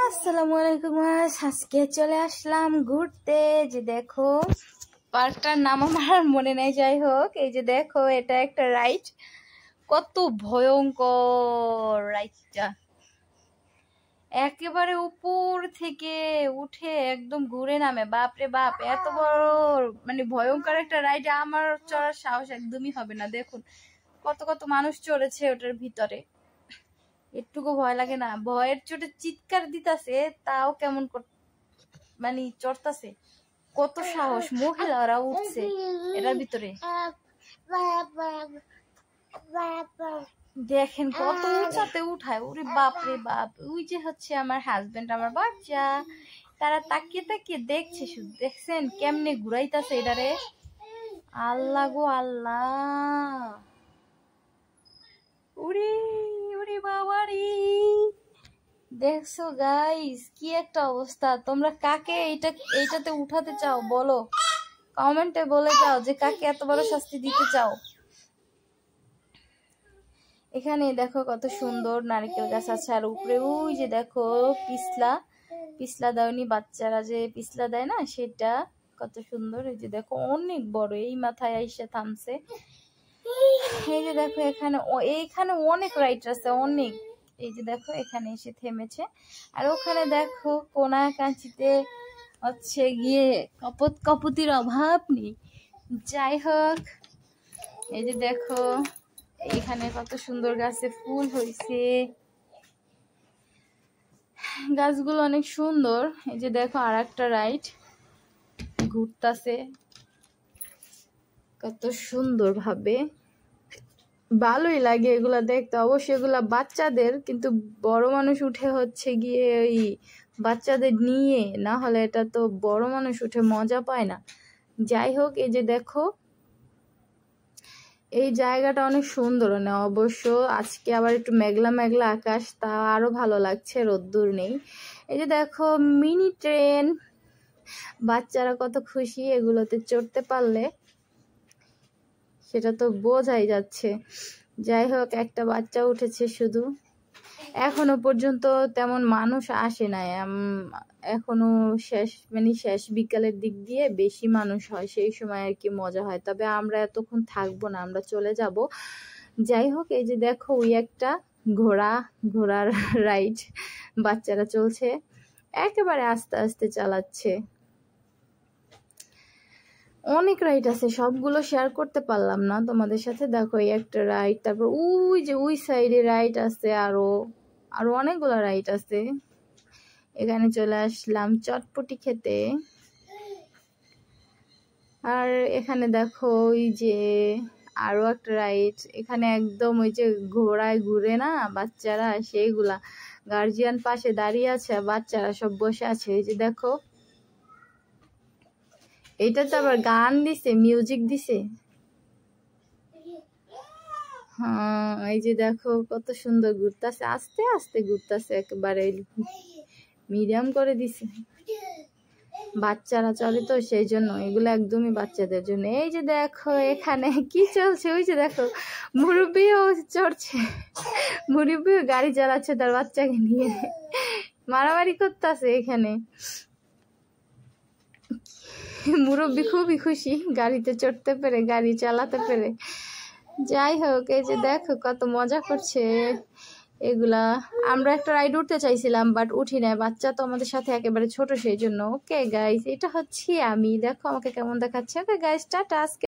আসসালামু আলাইকুম। আজকে চলে আসলাম ঘুরতে। যে দেখো পার্কটার নাম আমার মনে নেই, যাই হোক এই যে দেখো এটা একটা রাইড। কত ভয়ঙ্কর রাইডটা, একেবারে উপর থেকে উঠে একদম ঘুরে নামে। বাপরে বাপ, এত বড় মানে ভয়ঙ্কর একটা রাইড আমার চড়ার সাহস একদমই হবে না। দেখুন কত কত মানুষ চড়েছে ওটার ভিতরে, একটুকু ভয় লাগে না? ভয়ের চোটে চিৎকার দিতাছে, তাও কেমন মানে চড়তাছে। কত সাহস, মহিলারা উঠছে এটার ভিতরে। দেখেন কত উঁচাতে উঠায়, ওরে বাপ রে বাপ। ওই যে হচ্ছে আমার হাজবেন্ড, আমার বাচ্চা, তারা তাকিয়ে তাকিয়ে দেখছে শুধু। দেখছেন কেমনে ঘুরাইতাছে এটারে। আল্লাহ গো আল্লাহ, ওরে ওরে বাবা রে। দেখছো গাইস কি একটা অবস্থা। তোমরা কাকে এইটাতে উঠাতে চাও বলো, কমেন্টে বলে যাও যে কাকে এত বড় শাস্তি দিতে চাও। এখানে দেখো কত সুন্দর নারকেল গাছ আছে, আর উপরে ওই যে দেখো পিছলা দেয়নি, বাচ্চারা যে পিছলা দেয় না সেটা, কত সুন্দর। এই যে দেখো অনেক বড়, এই মাথায় এসে থামছে। এই যে দেখো এইখানে অনেক রাইড আছে, অনেক। এই যে দেখো এখানে এসে থেমেছে। আর ওখানে দেখো কোনা কাঞ্চিতে হচ্ছে গিয়ে কপতির অভাব নেই। যাই হোক এই যে দেখো এখানে কত সুন্দর গাছে ফুল হয়েছে, গাছগুলো অনেক সুন্দর। এই যে দেখো আর একটা রাইড ঘুরতাছে কত সুন্দর ভাবে, ভালোই লাগে এগুলা দেখতে। অবশ্যই এগুলা বাচ্চাদের, কিন্তু বড় মানুষ উঠে হচ্ছে গিয়ে ওই বাচ্চাদের নিয়ে, না হলে এটা তো বড় মানুষ উঠে মজা পায় না। যাই হোক এই যে দেখো এই জায়গাটা অনেক সুন্দর। না অবশ্য আজকে আবার একটু মেঘলা মেঘলা আকাশ, তা আরো ভালো লাগছে, রোদ্দুর নেই। এই যে দেখো মিনি ট্রেন, বাচ্চারা কত খুশি এগুলোতে চড়তে পারলে, সেটা তো বোঝাই যাচ্ছে। যাই হোক একটা বাচ্চা উঠেছে শুধু, এখনো পর্যন্ত তেমন মানুষ আসে নাই। এখনো শেষ বিকালের দিক দিয়ে বেশি মানুষ হয়, সেই সময় আর কি মজা হয়। তবে আমরা এতক্ষণ থাকবো না, আমরা চলে যাব। যাই হোক এই যে দেখো ওই একটা ঘোড়ার রাইড, বাচ্চারা চলছে, একেবারে আস্তে আস্তে চালাচ্ছে। অনেক রাইড আছে, সবগুলো শেয়ার করতে পারলাম না তোমাদের সাথে। দেখো এই একটা রাইড, তারপর ওই যে ওই সাইডে রাইড আছে, আরো অনেকগুলো রাইড আছে। এখানে চলে আসলাম চটপটি খেতে। আর এখানে দেখো ওই যে আরো একটা রাইড, এখানে একদম ওই যে ঘোড়ায় ঘুরে না বাচ্চারা, সেইগুলা। গার্জিয়ান পাশে দাঁড়িয়ে আছে, বাচ্চারা সব বসে আছে। এই যে দেখো এইটাতে আবার গান দিছে, মিউজিক দিছে। হ্যাঁ এই যে দেখো কত সুন্দর ঘুরতেছে, আস্তে আস্তে ঘুরতেছে, একেবারে মিডিয়াম করে দিছে। বাচ্চারা চলে তো সেই জন্য, এগুলো একদমই বাচ্চাদের জন্য। এই যে দেখো এখানে কি চলছে, ওই যে দেখো মুরব্বিও চড়ছে, মুরব্বিও গাড়ি চালাচ্ছে তার বাচ্চাকে নিয়ে, মারামারি করতেছে এখানে। মুরব্বি খুবই খুশি গাড়িতে চড়তে পেরে, গাড়ি চালাতে পেরে। যাই হোক এই যে দেখো কত মজা করছে এগুলা। আমরা একটা রাইড উঠতে চাইছিলাম বাট উঠি নাই, বাচ্চা তো আমাদের সাথে একেবারে ছোট, সেই জন্য। ওকে গাইস, এটা হচ্ছে আমি, দেখো আমাকে কেমন দেখাচ্ছে। Okay guys, tata.